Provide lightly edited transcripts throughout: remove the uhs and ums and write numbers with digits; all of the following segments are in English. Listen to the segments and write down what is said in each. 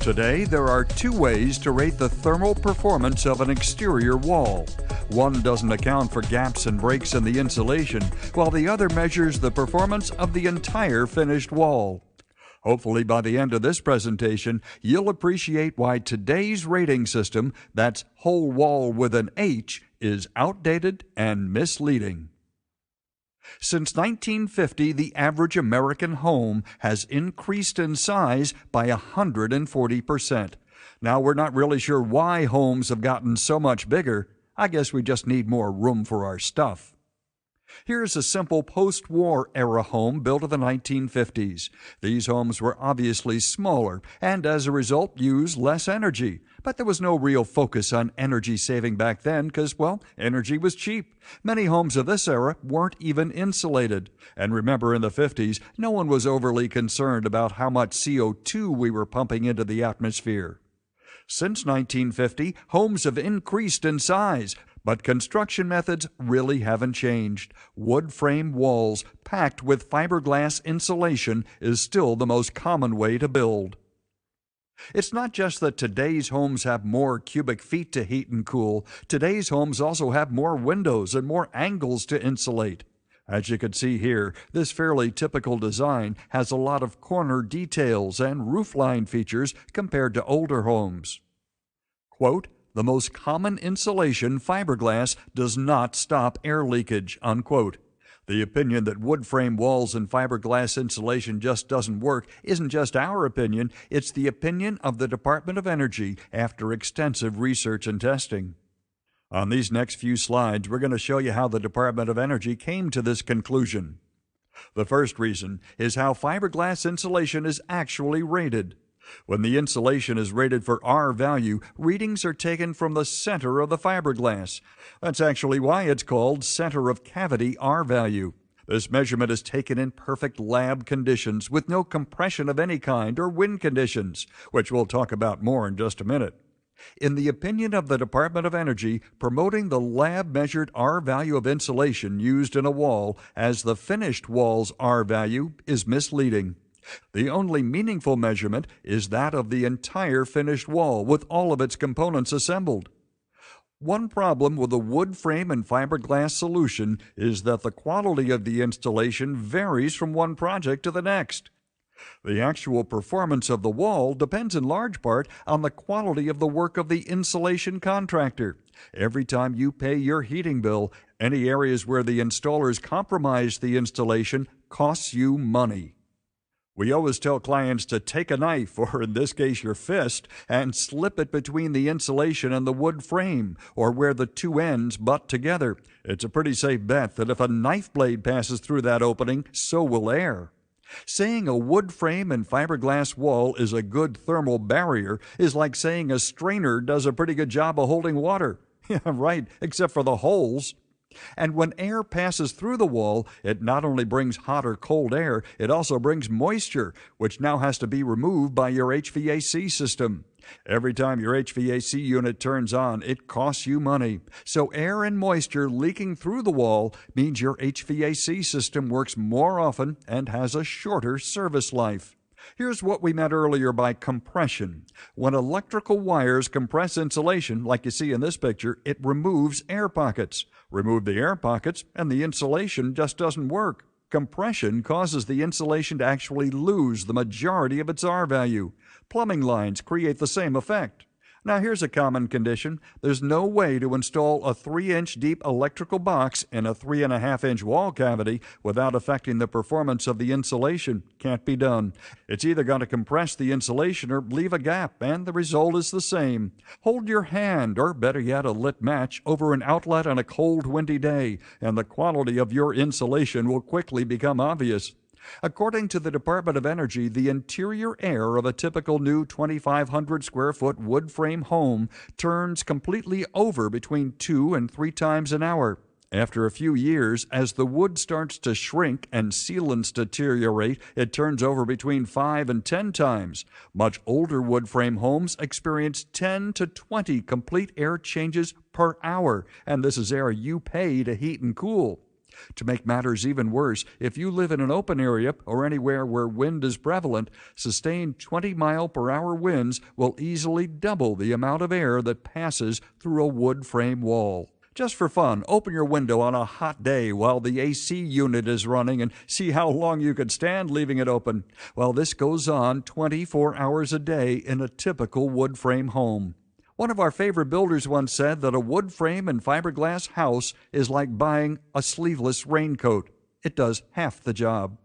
Today, there are two ways to rate the thermal performance of an exterior wall. One doesn't account for gaps and breaks in the insulation, while the other measures the performance of the entire finished wall. Hopefully, by the end of this presentation, you'll appreciate why today's rating system, that's whole wall with an H, is outdated and misleading. Since 1950, the average American home has increased in size by 140%. Now, we're not really sure why homes have gotten so much bigger. I guess we just need more room for our stuff. Here's a simple post-war era home built in the 1950s. These homes were obviously smaller and, as a result, used less energy. But there was no real focus on energy saving back then because, well, energy was cheap. Many homes of this era weren't even insulated. And remember, in the 50s, no one was overly concerned about how much CO2 we were pumping into the atmosphere. Since 1950, homes have increased in size, but construction methods really haven't changed. Wood frame walls packed with fiberglass insulation is still the most common way to build. It's not just that today's homes have more cubic feet to heat and cool. Today's homes also have more windows and more angles to insulate. As you can see here, this fairly typical design has a lot of corner details and roofline features compared to older homes. Quote, "The most common insulation, fiberglass, does not stop air leakage," unquote. The opinion that wood frame walls and fiberglass insulation just doesn't work isn't just our opinion, it's the opinion of the Department of Energy after extensive research and testing. On these next few slides, we're going to show you how the Department of Energy came to this conclusion. The first reason is how fiberglass insulation is actually rated. When the insulation is rated for R value, readings are taken from the center of the fiberglass. That's actually why it's called center of cavity R value. This measurement is taken in perfect lab conditions with no compression of any kind or wind conditions, which we'll talk about more in just a minute. In the opinion of the Department of Energy, promoting the lab-measured R value of insulation used in a wall as the finished wall's R value is misleading. The only meaningful measurement is that of the entire finished wall with all of its components assembled. One problem with a wood frame and fiberglass solution is that the quality of the installation varies from one project to the next. The actual performance of the wall depends in large part on the quality of the work of the insulation contractor. Every time you pay your heating bill, any areas where the installers compromise the installation costs you money. We always tell clients to take a knife, or in this case your fist, and slip it between the insulation and the wood frame, or where the two ends butt together. It's a pretty safe bet that if a knife blade passes through that opening, so will air. Saying a wood frame and fiberglass wall is a good thermal barrier is like saying a strainer does a pretty good job of holding water. Yeah, right, except for the holes. And when air passes through the wall, it not only brings hot or cold air, it also brings moisture, which now has to be removed by your HVAC system. Every time your HVAC unit turns on, it costs you money. So air and moisture leaking through the wall means your HVAC system works more often and has a shorter service life. Here's what we meant earlier by compression. When electrical wires compress insulation, like you see in this picture, it removes air pockets. Remove the air pockets, and the insulation just doesn't work. Compression causes the insulation to actually lose the majority of its R value. Plumbing lines create the same effect. Now here's a common condition. There's no way to install a 3-inch deep electrical box in a 3.5-inch wall cavity without affecting the performance of the insulation. Can't be done. It's either going to compress the insulation or leave a gap, and the result is the same. Hold your hand, or better yet, a lit match, over an outlet on a cold, windy day, and the quality of your insulation will quickly become obvious. According to the Department of Energy, the interior air of a typical new 2,500 square foot wood frame home turns completely over between 2 and 3 times an hour. After a few years, as the wood starts to shrink and sealants deteriorate, it turns over between 5 and 10 times. Much older wood frame homes experience 10 to 20 complete air changes per hour, and this is air you pay to heat and cool. To make matters even worse, if you live in an open area or anywhere where wind is prevalent, sustained 20-mile-per-hour winds will easily double the amount of air that passes through a wood frame wall. Just for fun, open your window on a hot day while the AC unit is running and see how long you could stand leaving it open. Well, this goes on 24 hours a day in a typical wood frame home. One of our favorite builders once said that a wood frame and fiberglass house is like buying a sleeveless raincoat. It does half the job.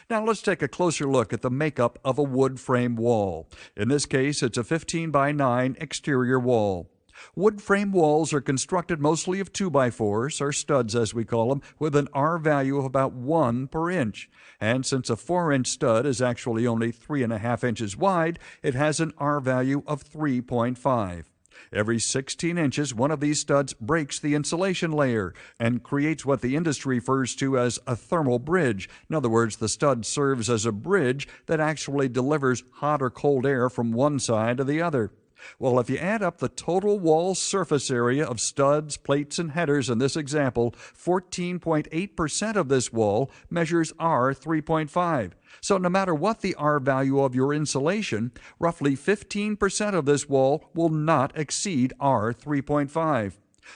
Now let's take a closer look at the makeup of a wood frame wall. In this case, it's a 15 by 9 exterior wall. Wood frame walls are constructed mostly of 2x4s, or studs as we call them, with an R value of about 1 per inch. And since a 4-inch stud is actually only 3.5 inches wide, it has an R value of 3.5. Every 16 inches, one of these studs breaks the insulation layer and creates what the industry refers to as a thermal bridge. In other words, the stud serves as a bridge that actually delivers hot or cold air from one side to the other. Well, if you add up the total wall surface area of studs, plates, and headers in this example, 14.8% of this wall measures R 3.5. So no matter what the R value of your insulation, roughly 15% of this wall will not exceed R 3.5.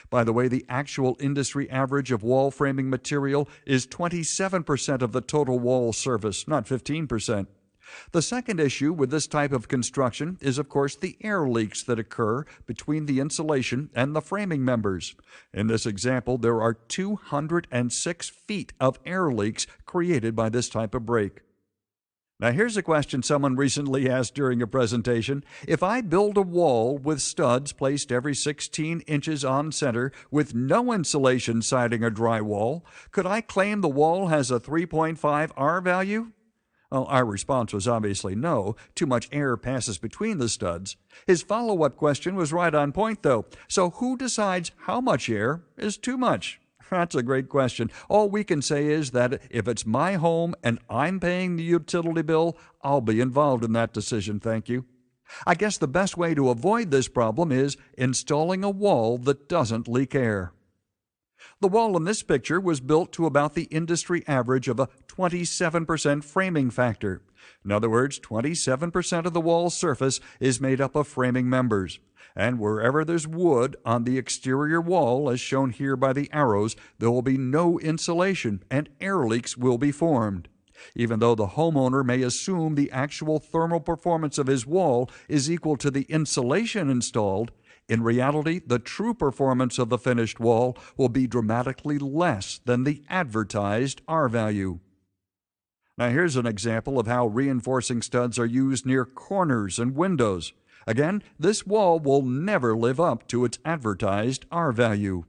By the way, the actual industry average of wall framing material is 27% of the total wall surface, not 15%. The second issue with this type of construction is, of course, the air leaks that occur between the insulation and the framing members. In this example, there are 206 feet of air leaks created by this type of break. Now, here's a question someone recently asked during a presentation. If I build a wall with studs placed every 16 inches on center with no insulation siding or drywall, could I claim the wall has a 3.5 R value? Well, our response was obviously no. Too much air passes between the studs. His follow-up question was right on point, though. So who decides how much air is too much? That's a great question. All we can say is that if it's my home and I'm paying the utility bill, I'll be involved in that decision, thank you. I guess the best way to avoid this problem is installing a wall that doesn't leak air. The wall in this picture was built to about the industry average of a 27% framing factor. In other words, 27% of the wall surface is made up of framing members. And wherever there's wood on the exterior wall, as shown here by the arrows, there will be no insulation and air leaks will be formed. Even though the homeowner may assume the actual thermal performance of his wall is equal to the insulation installed, in reality, the true performance of the finished wall will be dramatically less than the advertised R value. Now here's an example of how reinforcing studs are used near corners and windows. Again, this wall will never live up to its advertised R value.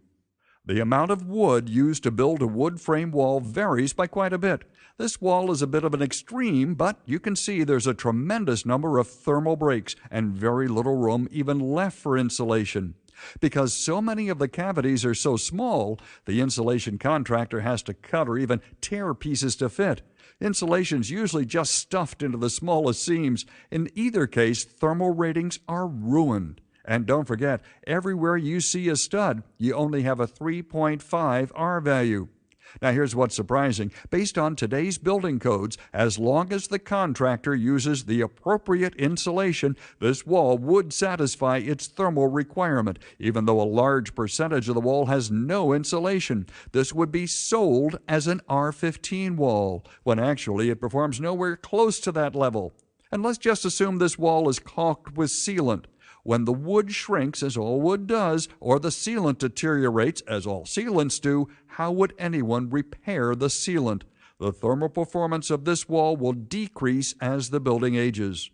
The amount of wood used to build a wood frame wall varies by quite a bit. This wall is a bit of an extreme, but you can see there's a tremendous number of thermal breaks and very little room even left for insulation. Because so many of the cavities are so small, the insulation contractor has to cut or even tear pieces to fit. Insulation's usually just stuffed into the smallest seams. In either case, thermal ratings are ruined. And don't forget, everywhere you see a stud, you only have a 3.5 R value. Now here's what's surprising. Based on today's building codes, as long as the contractor uses the appropriate insulation, this wall would satisfy its thermal requirement, even though a large percentage of the wall has no insulation. This would be sold as an R15 wall, when actually it performs nowhere close to that level. And let's just assume this wall is caulked with sealant. When the wood shrinks, as all wood does, or the sealant deteriorates, as all sealants do, how would anyone repair the sealant? The thermal performance of this wall will decrease as the building ages.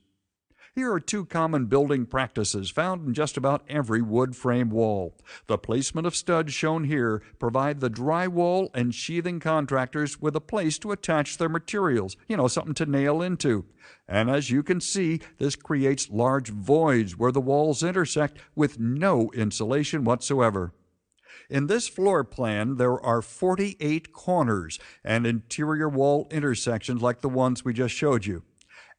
Here are two common building practices found in just about every wood frame wall. The placement of studs shown here provide the drywall and sheathing contractors with a place to attach their materials, something to nail into. And as you can see, this creates large voids where the walls intersect with no insulation whatsoever. In this floor plan, there are 48 corners and interior wall intersections like the ones we just showed you.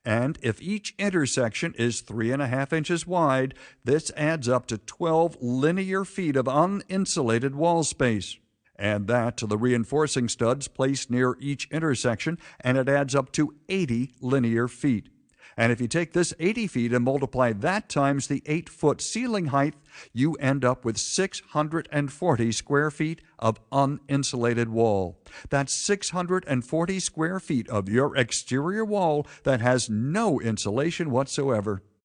And if each intersection is 3.5 inches wide, this adds up to 12 linear feet of uninsulated wall space. Add that to the reinforcing studs placed near each intersection, and it adds up to 80 linear feet. And if you take this 80 feet and multiply that times the 8-foot ceiling height, you end up with 640 square feet of uninsulated wall. That's 640 square feet of your exterior wall that has no insulation whatsoever.